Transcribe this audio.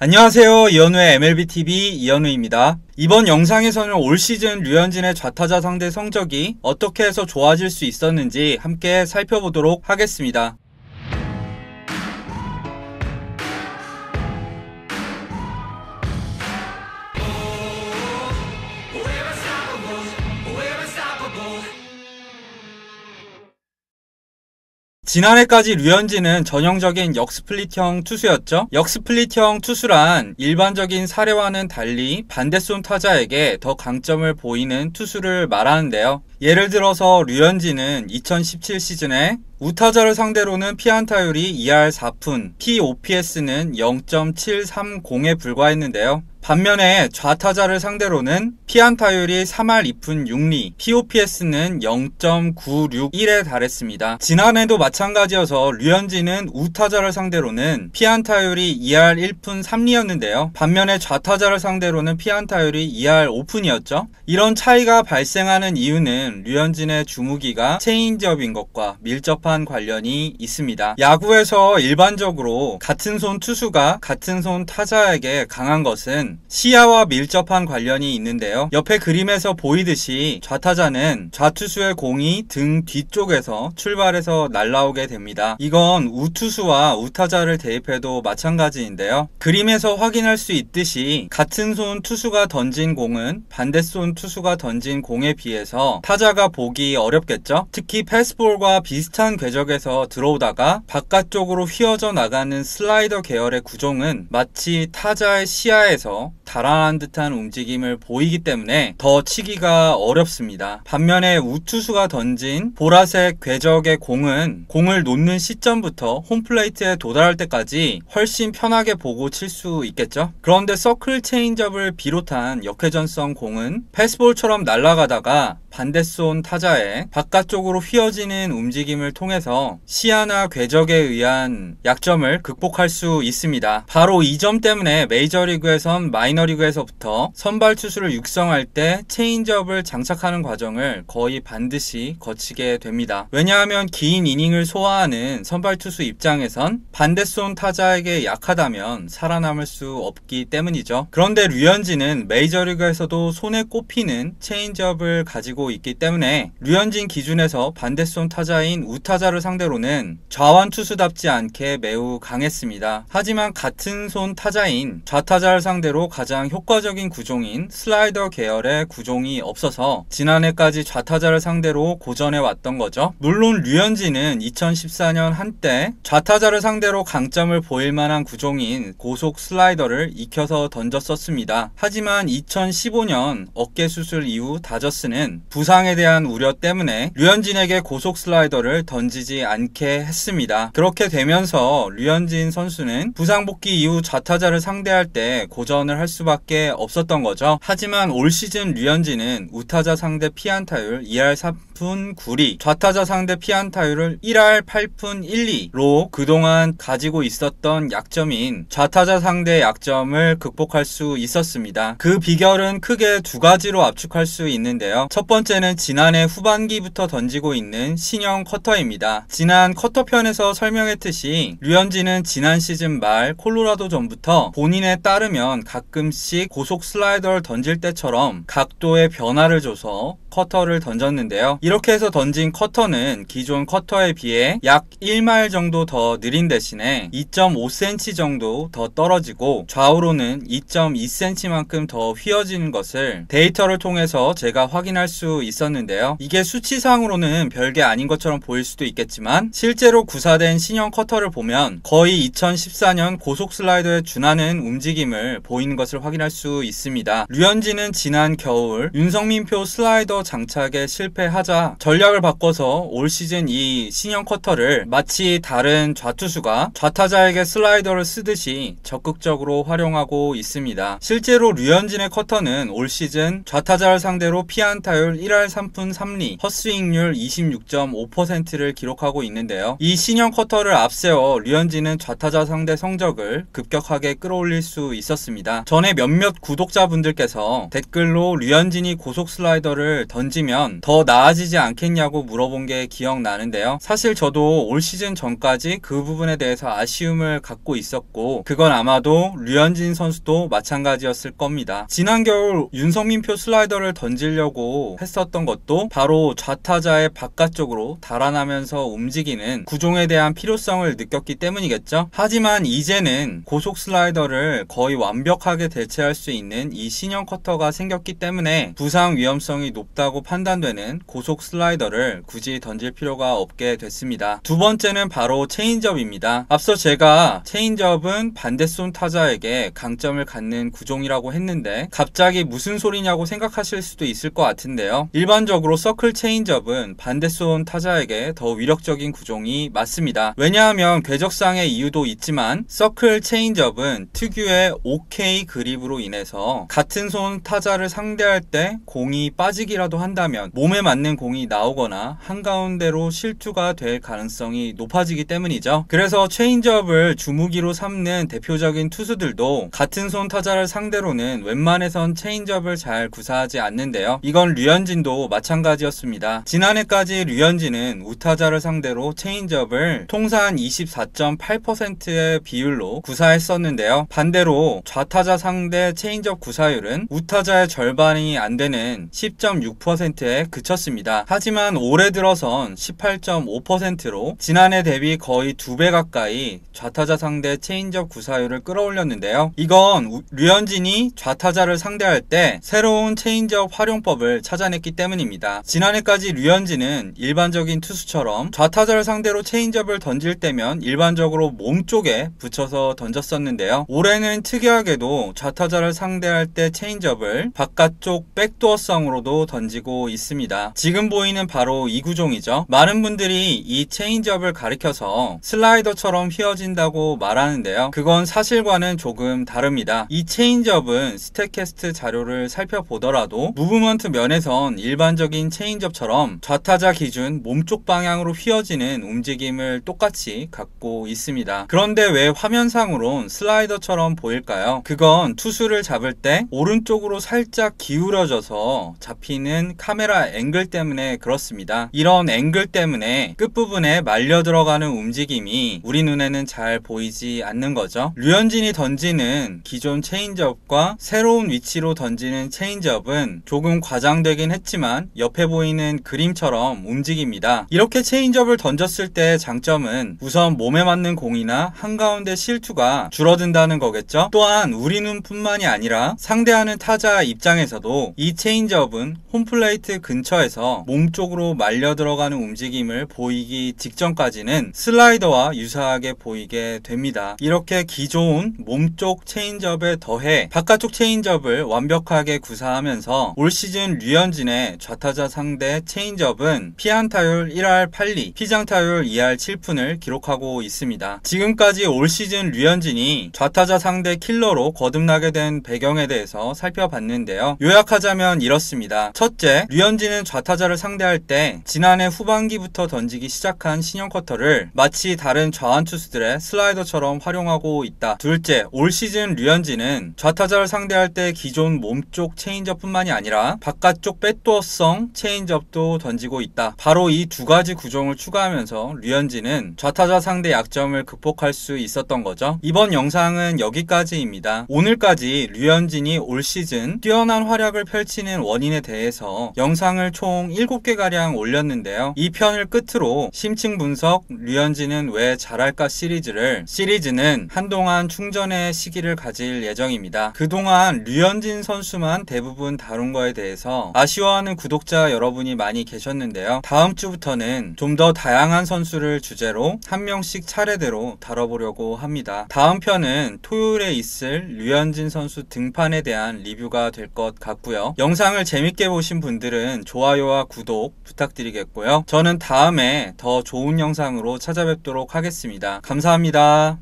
안녕하세요. 이현우의 MLBTV 이현우입니다. 이번 영상에서는 올 시즌 류현진의 좌타자 상대 성적이 어떻게 해서 좋아질 수 있었는지 함께 살펴보도록 하겠습니다. 지난해까지 류현진은 전형적인 역스플릿형 투수였죠. 역스플릿형 투수란 일반적인 사례와는 달리 반대손 타자에게 더 강점을 보이는 투수를 말하는데요. 예를 들어서 류현진은 2017 시즌에 우타자를 상대로는 피안타율이 2할 4푼, POPS는 0.730에 불과했는데요. 반면에 좌타자를 상대로는 피안타율이 3할 2푼 6리, POPS는 0.961에 달했습니다. 지난해도 마찬가지여서 류현진은 우타자를 상대로는 피안타율이 2할 1푼 3리였는데요. 반면에 좌타자를 상대로는 피안타율이 2할 5푼이었죠. 이런 차이가 발생하는 이유는 류현진의 주무기가 체인지업인 것과 밀접한 관련이 있습니다. 야구에서 일반적으로 같은 손 투수가 같은 손 타자에게 강한 것은 시야와 밀접한 관련이 있는데요. 옆에 그림에서 보이듯이 좌타자는 좌투수의 공이 등 뒤쪽에서 출발해서 날아오게 됩니다. 이건 우투수와 우타자를 대입해도 마찬가지인데요. 그림에서 확인할 수 있듯이 같은 손 투수가 던진 공은 반대손 투수가 던진 공에 비해서 타자가 보기 어렵겠죠. 특히 패스볼과 비슷한 궤적에서 들어오다가 바깥쪽으로 휘어져 나가는 슬라이더 계열의 구종은 마치 타자의 시야에서 달아난 듯한 움직임을 보이기 때문에 더 치기가 어렵습니다. 반면에 우투수가 던진 보라색 궤적의 공은 공을 놓는 시점부터 홈플레이트에 도달할 때까지 훨씬 편하게 보고 칠 수 있겠죠. 그런데 서클 체인지업을 비롯한 역회전성 공은 패스볼처럼 날아가다가 반대손 타자의 바깥쪽으로 휘어지는 움직임을 통해서 시야나 궤적에 의한 약점을 극복할 수 있습니다. 바로 이 점 때문에 메이저리그에선 마이너리그에서부터 선발 투수를 육성할 때 체인지업을 장착하는 과정을 거의 반드시 거치게 됩니다. 왜냐하면 긴 이닝을 소화하는 선발 투수 입장에선 반대손 타자에게 약하다면 살아남을 수 없기 때문이죠. 그런데 류현진은 메이저리그에서도 손에 꼽히는 체인지업을 가지고 있기 때문에 류현진 기준에서 반대손 타자인 우타자를 상대로는 좌완 투수답지 않게 매우 강했습니다. 하지만 같은 손 타자인 좌타자를 상대로 가장 효과적인 구종인 슬라이더 계열의 구종이 없어서 지난해까지 좌타자를 상대로 고전해 왔던 거죠. 물론 류현진은 2014년 한때 좌타자를 상대로 강점을 보일 만한 구종인 고속 슬라이더를 익혀서 던졌었습니다. 하지만 2015년 어깨 수술 이후 다저스는 부상에 대한 우려 때문에 류현진에게 고속 슬라이더를 던지지 않게 했습니다. 그렇게 되면서 류현진 선수는 부상 복귀 이후 좌타자를 상대할 때 고전을 할 수밖에 없었던 거죠. 하지만 올 시즌 류현진은 우타자 상대 피안타율 2할 3푼 9리, 좌타자 상대 피안타율을 1할 8푼 1리로 그동안 가지고 있었던 약점인 좌타자 상대 약점을 극복할 수 있었습니다. 그 비결은 크게 두 가지로 압축할 수 있는데요. 첫 번째는 지난해 후반기부터 던지고 있는 신형 커터입니다. 지난 커터 편에서 설명했듯이 류현진은 지난 시즌 말 콜로라도전부터 본인에 따르면 가끔씩 고속 슬라이더를 던질 때처럼 각도의 변화를 줘서 커터를 던졌는데요. 이렇게 해서 던진 커터는 기존 커터에 비해 약 1마일 정도 더 느린 대신에 2.5cm 정도 더 떨어지고 좌우로는 2.2cm만큼 더 휘어지는 것을 데이터를 통해서 제가 확인할 수 있었는데요. 이게 수치상으로는 별게 아닌 것처럼 보일 수도 있겠지만 실제로 구사된 신형 커터를 보면 거의 2014년 고속 슬라이더에 준하는 움직임을 보이는 것을 확인할 수 있습니다. 류현진은 지난 겨울 윤성민표 슬라이더 장착에 실패하자 전략을 바꿔서 올 시즌 이 신형 커터를 마치 다른 좌투수가 좌타자에게 슬라이더를 쓰듯이 적극적으로 활용하고 있습니다. 실제로 류현진의 커터는 올 시즌 좌타자를 상대로 피안타율 1할 3푼 3리, 헛스윙률 26.5%를 기록하고 있는데요. 이 신형 커터를 앞세워 류현진은 좌타자 상대 성적을 급격하게 끌어올릴 수 있었습니다. 저는 전에 몇몇 구독자분들께서 댓글로 류현진이 고속 슬라이더를 던지면 더 나아지지 않겠냐고 물어본 게 기억나는데요. 사실 저도 올 시즌 전까지 그 부분에 대해서 아쉬움을 갖고 있었고, 그건 아마도 류현진 선수도 마찬가지였을 겁니다. 지난 겨울 윤성민표 슬라이더를 던지려고 했었던 것도 바로 좌타자의 바깥쪽으로 달아나면서 움직이는 구종에 대한 필요성을 느꼈기 때문이겠죠. 하지만 이제는 고속 슬라이더를 거의 완벽하게 대체할 수 있는 이 신형 커터가 생겼기 때문에 부상 위험성이 높다고 판단되는 고속 슬라이더를 굳이 던질 필요가 없게 됐습니다. 두 번째는 바로 체인지업입니다. 앞서 제가 체인지업은 반대손 타자에게 강점을 갖는 구종이라고 했는데 갑자기 무슨 소리냐고 생각하실 수도 있을 것 같은데요. 일반적으로 서클 체인지업은 반대손 타자에게 더 위력적인 구종이 맞습니다. 왜냐하면 궤적상의 이유도 있지만 서클 체인지업은 특유의 OK 그립으로 인해서 같은 손 타자를 상대할 때 공이 빠지기라도 한다면 몸에 맞는 공이 나오거나 한가운데로 실투가 될 가능성이 높아지기 때문이죠. 그래서 체인지업을 주무기로 삼는 대표적인 투수들도 같은 손 타자를 상대로는 웬만해선 체인지업을 잘 구사하지 않는데요. 이건 류현진도 마찬가지였습니다. 지난해까지 류현진은 우타자를 상대로 체인지업을 통산 24.8%의 비율로 구사했었는데요. 반대로 좌타자 상대 체인지업 구사율은 우타자의 절반이 안 되는 10.6%에 그쳤습니다. 하지만 올해 들어선 18.5%로 지난해 대비 거의 2배 가까이 좌타자 상대 체인지업 구사율을 끌어올렸는데요. 이건 류현진이 좌타자를 상대할 때 새로운 체인지업 활용법을 찾아냈기 때문입니다. 지난해까지 류현진은 일반적인 투수처럼 좌타자를 상대로 체인지업을 던질 때면 일반적으로 몸 쪽에 붙여서 던졌었는데요. 올해는 특이하게도 좌타자를 상대할 때 체인지업을 바깥쪽 백도어성으로도 던지고 있습니다. 지금 보이는 바로 이 구종이죠. 많은 분들이 이 체인지업을 가리켜서 슬라이더처럼 휘어진다고 말하는데요. 그건 사실과는 조금 다릅니다. 이 체인지업은 스태캐스트 자료를 살펴보더라도 무브먼트 면에선 일반적인 체인지업처럼 좌타자 기준 몸쪽 방향으로 휘어지는 움직임을 똑같이 갖고 있습니다. 그런데 왜 화면상으론 슬라이더처럼 보일까요? 그건 투수를 잡을 때 오른쪽으로 살짝 기울어져서 잡히는 카메라 앵글 때문에 그렇습니다. 이런 앵글 때문에 끝부분에 말려 들어가는 움직임이 우리 눈에는 잘 보이지 않는 거죠. 류현진이 던지는 기존 체인지업과 새로운 위치로 던지는 체인지업은 조금 과장되긴 했지만 옆에 보이는 그림처럼 움직입니다. 이렇게 체인지업을 던졌을 때 장점은 우선 몸에 맞는 공이나 한가운데 실투가 줄어든다는 거겠죠. 또한 우리 눈뿐만이 아니라 상대하는 타자 입장에서도 이 체인지업은 홈플레이트 근처에서 몸쪽으로 말려 들어가는 움직임을 보이기 직전까지는 슬라이더와 유사하게 보이게 됩니다. 이렇게 기존 몸쪽 체인지업에 더해 바깥쪽 체인지업을 완벽하게 구사하면서 올 시즌 류현진의 좌타자 상대 체인지업은 피안타율 1할 8리, 피장타율 2할 7푼을 기록하고 있습니다. 지금까지 올 시즌 류현진이 좌타자 상대 킬러로 거듭나게 된 배경에 대해서 살펴봤는데요. 요약하자면 이렇습니다. 첫째, 류현진은 좌타자를 상대할 때 지난해 후반기부터 던지기 시작한 신형 커터를 마치 다른 좌완 투수들의 슬라이더처럼 활용하고 있다. 둘째, 올 시즌 류현진은 좌타자를 상대할 때 기존 몸쪽 체인지업뿐만이 아니라 바깥쪽 백도어성 체인지업도 던지고 있다. 바로 이 두 가지 구종을 추가하면서 류현진은 좌타자 상대 약점을 극복할 수 있었던 거죠. 이번 영상은 여기까지입니다. 오늘까지 류현진이 올 시즌 뛰어난 활약을 펼치는 원인에 대해서 영상을 총 7개가량 올렸는데요. 이 편을 끝으로 심층 분석 류현진은 왜 잘할까 시리즈는 한동안 충전의 시기를 가질 예정입니다. 그동안 류현진 선수만 대부분 다룬 거에 대해서 아쉬워하는 구독자 여러분이 많이 계셨는데요. 다음 주부터는 좀 더 다양한 선수를 주제로 한 명씩 차례대로 다뤄보려고 합니다. 다음 편은 토요일에 있을 류현진 선수 등판에 대한 리뷰가 될 것 같고요. 영상을 재밌게 보신 분들은 좋아요와 구독 부탁드리겠고요. 저는 다음에 더 좋은 영상으로 찾아뵙도록 하겠습니다. 감사합니다.